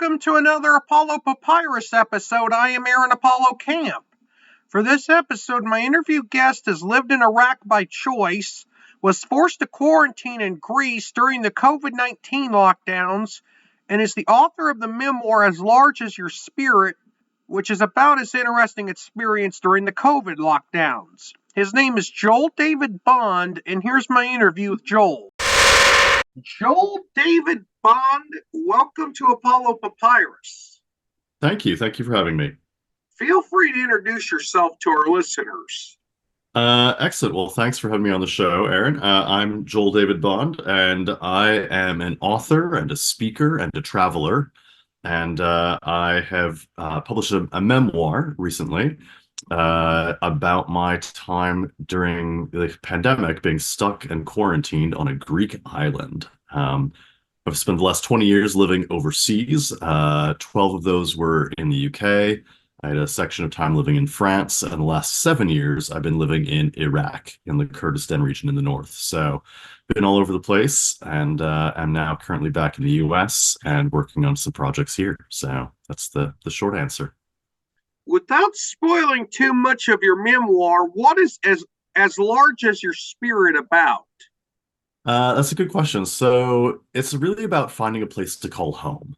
welcome to another Apollo Papyrus episode. I am Aaron Apollo Camp. For this episode, my interview guest has lived in Iraq by choice, was forced to quarantine in Greece during the COVID-19 lockdowns, and is the author of the memoir As Large as Your Spirit, which is about his interesting experience during the COVID lockdowns. His name is Joel David Bond, and here's my interview with Joel. Joel David Bond, welcome to Apollo Papyrus. Thank you. Thank you for having me. Feel free to introduce yourself to our listeners. Excellent. Well, thanks for having me on the show, Aaron. I'm Joel David Bond, and I am an author and a speaker and a traveler. And I have published a memoir recently about my time during the pandemic being stuck and quarantined on a Greek island. I've spent the last 20 years living overseas. 12 of those were in the UK. I had a section of time living in France, and the last 7 years I've been living in Iraq, in the Kurdistan region in the north. So been all over the place, and I'm now currently back in the US and working on some projects here. So that's the short answer. Without spoiling too much of your memoir, what is as large as your spirit about? That's a good question. So it's really about finding a place to call home.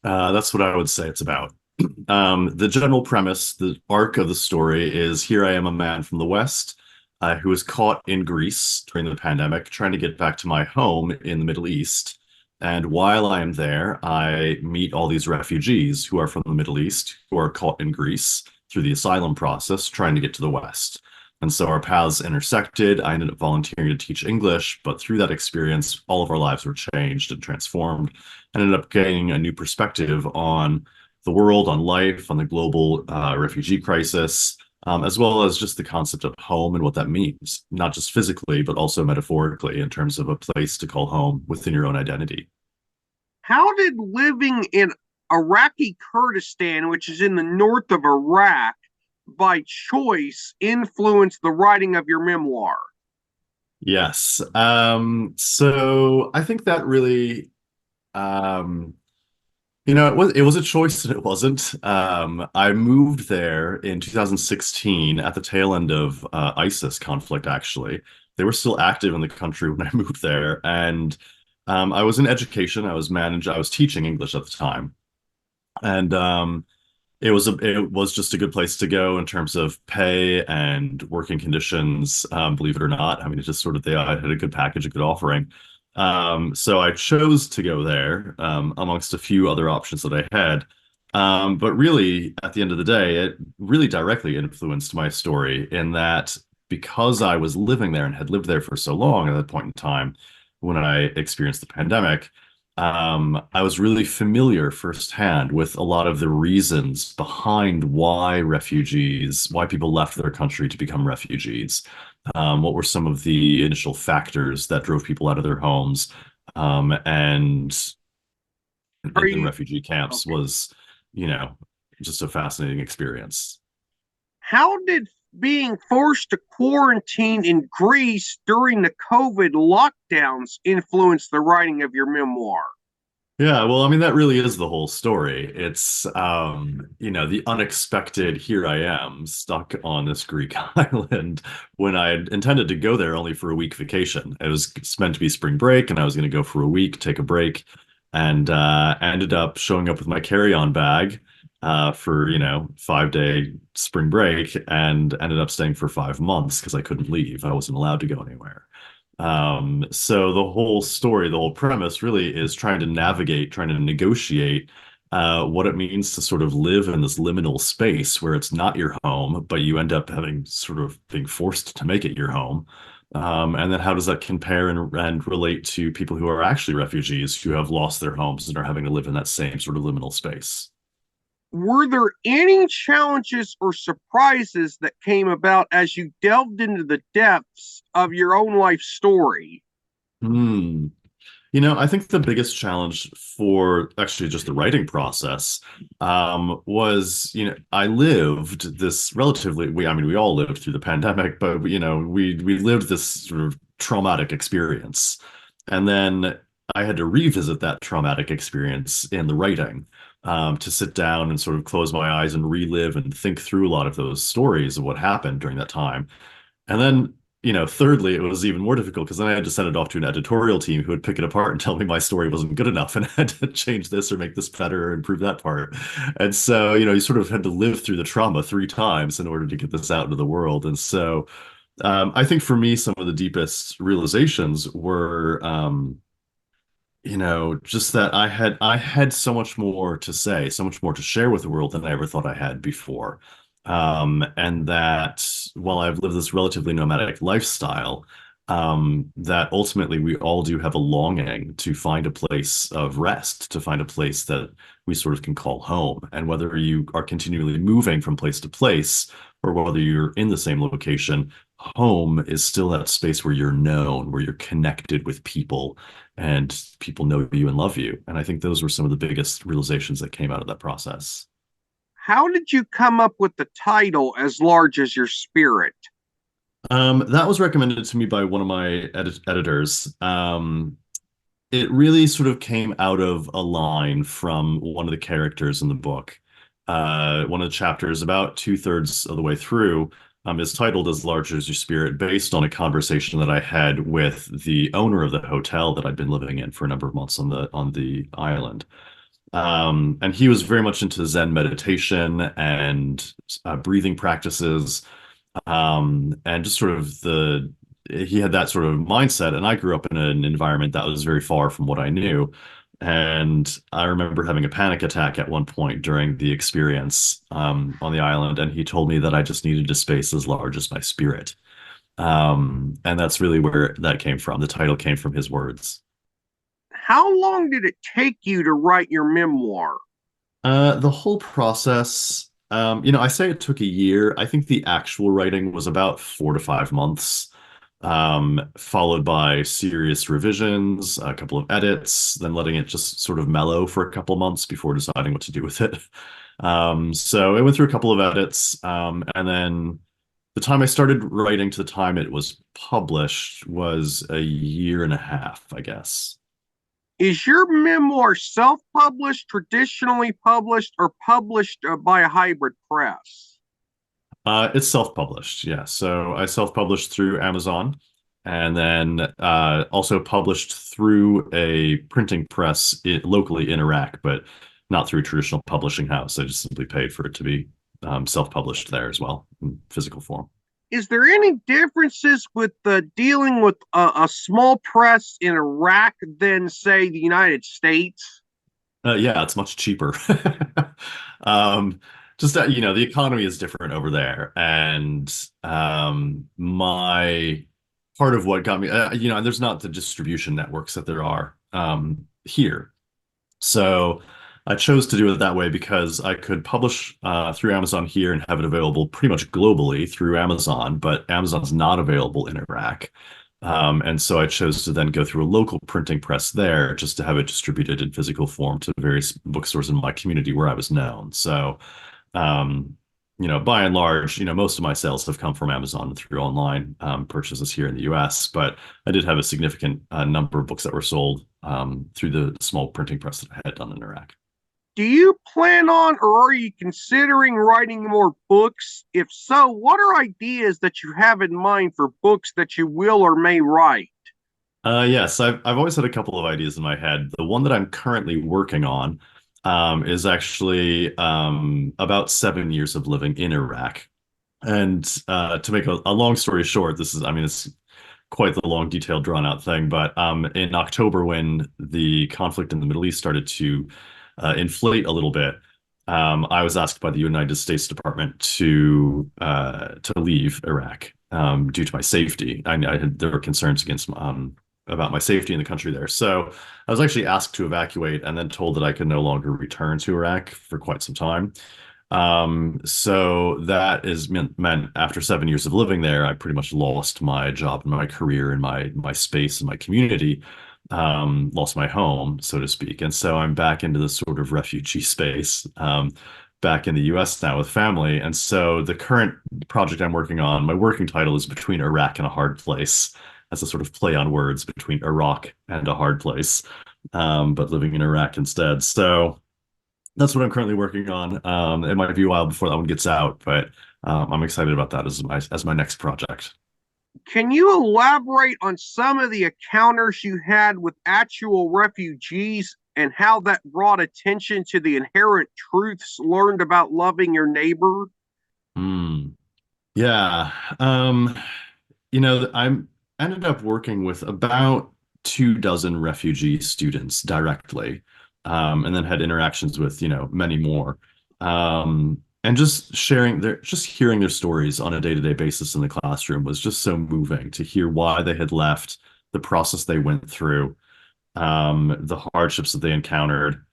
That's what I would say it's about. The general premise, the arc of the story is here I am, a man from the West who was caught in Greece during the pandemic, trying to get back to my home in the Middle East. And while I am there, I meet all these refugees who are from the Middle East, who are caught in Greece through the asylum process, trying to get to the West. And so our paths intersected. I ended up volunteering to teach English, but through that experience, all of our lives were changed and transformed. I ended up gaining a new perspective on the world, on life, on the global refugee crisis, as well as just the concept of home and what that means, not just physically, but also metaphorically in terms of a place to call home within your own identity. How did living in Iraqi Kurdistan, which is in the north of Iraq, by choice influence the writing of your memoir? Yes. So I think that really, it was a choice and it wasn't. I moved there in 2016 at the tail end of ISIS conflict, actually. They were still active in the country when I moved there. And I was in education. I was teaching English at the time. And it was just a good place to go in terms of pay and working conditions, believe it or not. I mean, it just sort of, they had a good package, a good offering. So I chose to go there, amongst a few other options that I had. But really, at the end of the day, it really directly influenced my story in that because I was living there and had lived there for so long at that point in time when I experienced the pandemic, I was really familiar firsthand with a lot of the reasons behind why people left their country to become refugees. What were some of the initial factors that drove people out of their homes? And in refugee camps okay. was, you know, just a fascinating experience. How did being forced to quarantine in Greece during the COVID lockdowns influence the writing of your memoir? Yeah, well, I mean, that really is the whole story. It's, the unexpected, here I am stuck on this Greek island when I had intended to go there only for a week vacation. It was meant to be spring break, and I was going to go for a week, take a break, and ended up showing up with my carry-on bag for, 5-day spring break, and ended up staying for 5 months because I couldn't leave. I wasn't allowed to go anywhere. So the whole story, the whole premise really is trying to navigate, trying to negotiate what it means to sort of live in this liminal space where it's not your home, but you end up having sort of being forced to make it your home. And then how does that compare and relate to people who are actually refugees who have lost their homes and are having to live in that same sort of liminal space? Were there any challenges or surprises that came about as you delved into the depths of your own life story? Hmm. I think the biggest challenge for actually just the writing process was, I lived this relatively, we all lived through the pandemic, but, we lived this sort of traumatic experience. And then I had to revisit that traumatic experience in the writing. to sit down and sort of close my eyes and relive and think through a lot of those stories of what happened during that time. And then, thirdly, it was even more difficult because then I had to send it off to an editorial team who would pick it apart and tell me my story wasn't good enough and I had to change this or make this better or improve that part. And so, you sort of had to live through the trauma three times in order to get this out into the world. And so, I think for me, some of the deepest realizations were, just that I had so much more to say, so much more to share with the world than I ever thought I had before. And that while I've lived this relatively nomadic lifestyle, that ultimately we all do have a longing to find a place of rest, to find a place that we sort of can call home. And whether you are continually moving from place to place, or whether you're in the same location, home is still that space where you're known, where you're connected with people and people know you and love you. And I think those were some of the biggest realizations that came out of that process. How did you come up with the title As Large as Your Spirit? That was recommended to me by one of my editors. It really sort of came out of a line from one of the characters in the book. One of the chapters, about two-thirds of the way through, is titled "As Large as Your Spirit," based on a conversation that I had with the owner of the hotel that I'd been living in for a number of months on the island. And he was very much into Zen meditation and breathing practices, and just sort of he had that sort of mindset. And I grew up in an environment that was very far from what I knew. And I remember having a panic attack at one point during the experience on the island. And he told me that I just needed a space as large as my spirit. And that's really where that came from. The title came from his words. How long did it take you to write your memoir? The whole process, I say it took a year. I think the actual writing was about 4 to 5 months, followed by serious revisions, a couple of edits, then letting it just sort of mellow for a couple of months before deciding what to do with it. So it went through a couple of edits, and then the time I started writing to the time it was published was a year and a half, I guess. Is your memoir self published, traditionally published, or published by a hybrid press? It's self-published, yeah. So I self-published through Amazon and then also published through a printing press locally in Iraq, but not through a traditional publishing house. I just simply paid for it to be self-published there as well in physical form. Is there any differences with dealing with a small press in Iraq than, say, the United States? Yeah, it's much cheaper. Just that, the economy is different over there. And my part of what got me, there's not the distribution networks that there are here. So I chose to do it that way because I could publish through Amazon here and have it available pretty much globally through Amazon, but Amazon's not available in Iraq. And so I chose to then go through a local printing press there just to have it distributed in physical form to various bookstores in my community where I was known. So, by and large, most of my sales have come from Amazon through online purchases here in the US, but I did have a significant number of books that were sold through the small printing press that I had done in Iraq. Do you plan on or are you considering writing more books? If so, what are ideas that you have in mind for books that you will or may write? Yes, I've always had a couple of ideas in my head. The one that I'm currently working on is actually about 7 years of living in Iraq. And to make a long story short, it's quite the long, detailed, drawn out thing. But in October, when the conflict in the Middle East started to inflate a little bit, I was asked by the United States Department to leave Iraq due to my safety. There were concerns about my safety in the country there. So I was actually asked to evacuate and then told that I could no longer return to Iraq for quite some time. So that is meant after 7 years of living there, I pretty much lost my job and my career and my space and my community, lost my home, so to speak. And so I'm back into this sort of refugee space, back in the US now with family. And so the current project I'm working on, my working title is Between Iraq and a Hard Place, as a sort of play on words between Iraq and a hard place, but living in Iraq instead. So That's what I'm currently working on. It might be a while before that one gets out, but I'm excited about that as my next project. Can you elaborate on some of the encounters you had with actual refugees and how that brought attention to the inherent truths learned about loving your neighbor? Hmm. Yeah. Um, I'm ended up working with about 2 dozen refugee students directly, and then had interactions with, many more. And just hearing their stories on a day-to-day basis in the classroom was just so moving to hear why they had left, the process they went through, the hardships that they encountered,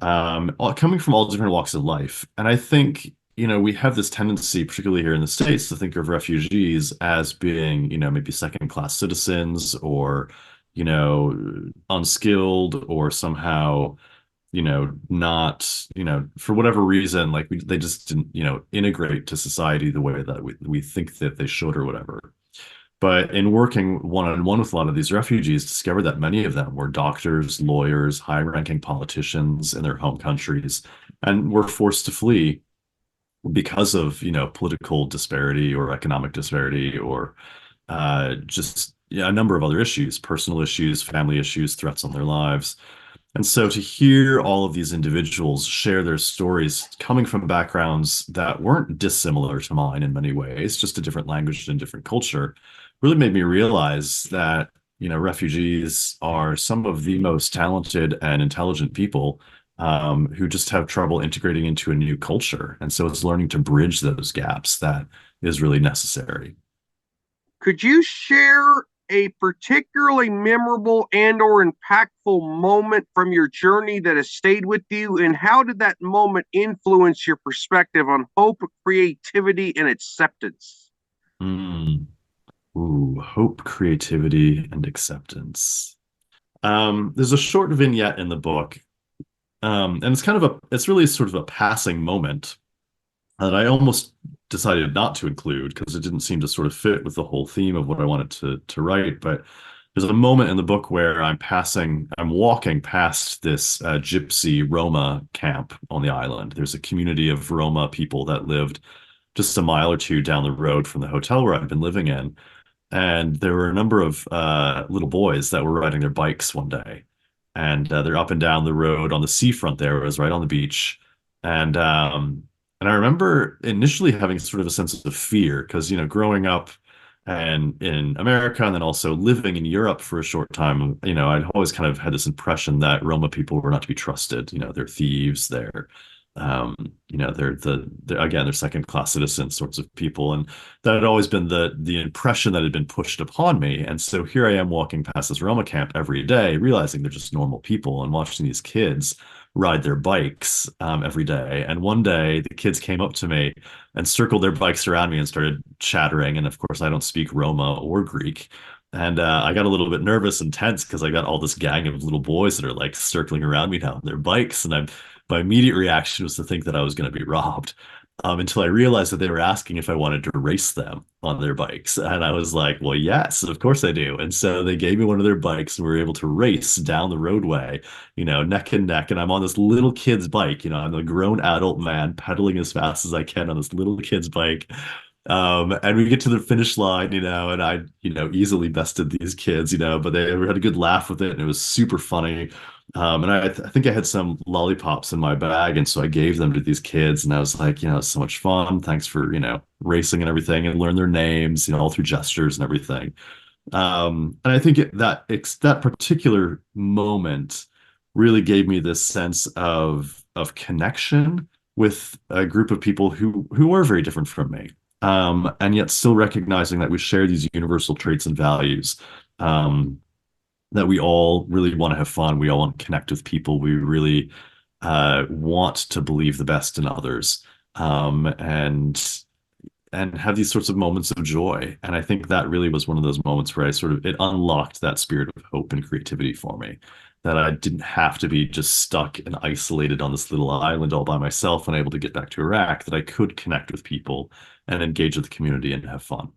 coming from all different walks of life. And I think, we have this tendency, particularly here in the States, to think of refugees as being, maybe second-class citizens or, unskilled or somehow, not, for whatever reason, like they just didn't, integrate to society the way that we think that they should or whatever. But in working one-on-one with a lot of these refugees, discovered that many of them were doctors, lawyers, high-ranking politicians in their home countries, and were forced to flee because of, political disparity or economic disparity or just a number of other issues, personal issues, family issues, threats on their lives. And so to hear all of these individuals share their stories coming from backgrounds that weren't dissimilar to mine in many ways, just a different language and different culture, really made me realize that, refugees are some of the most talented and intelligent people who just have trouble integrating into a new culture. And so it's learning to bridge those gaps that is really necessary. Could you share a particularly memorable and or impactful moment from your journey that has stayed with you, and how did that moment influence your perspective on hope, creativity, and acceptance? Mm. Ooh, hope, creativity, and acceptance. There's a short vignette in the book, and it's really sort of a passing moment that I almost decided not to include because it didn't seem to sort of fit with the whole theme of what I wanted to write. But there's a moment in the book where I'm walking past this gypsy Roma camp on the island. There's a community of Roma people that lived just a mile or two down the road from the hotel where I've been living in. And there were a number of little boys that were riding their bikes one day, and they're up and down the road on the seafront. There it was right on the beach, and I remember initially having sort of a sense of fear because growing up and in America and then also living in Europe for a short time, I'd always kind of had this impression that Roma people were not to be trusted. They're thieves, um, they're second class citizens sorts of people, and that had always been the impression that had been pushed upon me. And so here I am walking past this Roma camp every day, realizing they're just normal people and watching these kids ride their bikes every day. And one day the kids came up to me and circled their bikes around me and started chattering. And of course, I don't speak Roma or Greek. And I got a little bit nervous and tense because I got all this gang of little boys that are like circling around me now on their bikes. And my immediate reaction was to think that I was going to be robbed. Until I realized that they were asking if I wanted to race them on their bikes. And I was like, well, yes, of course I do. And so they gave me one of their bikes and we were able to race down the roadway, neck and neck. And I'm on this little kid's bike. I'm a grown adult man pedaling as fast as I can on this little kid's bike. And we get to the finish line, and I, easily bested these kids, but they had a good laugh with it and it was super funny. And I think I had some lollipops in my bag, and so I gave them to these kids, and I was like, it's so much fun. Thanks for, racing and everything, and learn their names, all through gestures and everything. And I think that particular moment really gave me this sense of connection with a group of people who are very different from me, and yet still recognizing that we share these universal traits and values. That we all really want to have fun. We all want to connect with people. We really want to believe the best in others, and have these sorts of moments of joy. And I think that really was one of those moments where it unlocked that spirit of hope and creativity for me. That I didn't have to be just stuck and isolated on this little island all by myself and able to get back to Iraq, that I could connect with people and engage with the community and have fun.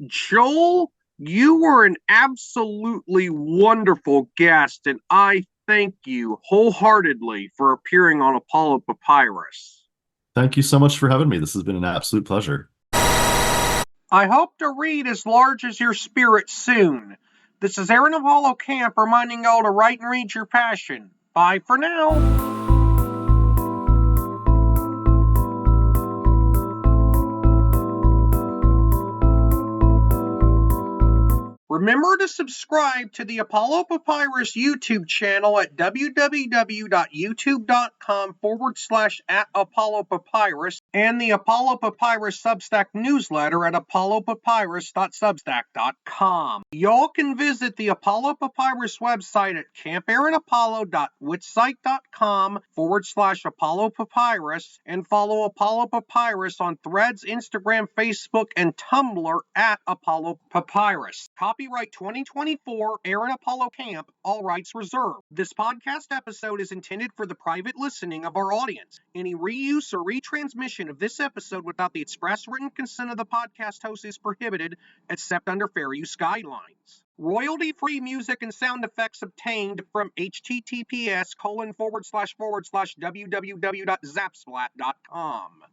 Joel, you were an absolutely wonderful guest, and I Thank you wholeheartedly for appearing on Apollo Papyrus. Thank you so much for having me. This has been an absolute pleasure. I hope to read as large as your spirit soon. This is Aaron Apollo Camp reminding y'all to write and read your passion. Bye for now. Remember to subscribe to the Apollo Papyrus YouTube channel at www.youtube.com/@ApolloPapyrus and the Apollo Papyrus Substack newsletter at apollopapyrus.substack.com. Y'all can visit the Apollo Papyrus website at campaaronapollo.wixsite.com/Apollo Papyrus and follow Apollo Papyrus on Threads, Instagram, Facebook, and Tumblr at Apollo Papyrus. Copyright 2024, Aaron Apollo Camp, all rights reserved. This podcast episode is intended for the private listening of our audience. Any reuse or retransmission of this episode without the express written consent of the podcast host is prohibited, except under fair use guidelines. Royalty-free music and sound effects obtained from https://www.zapsplat.com.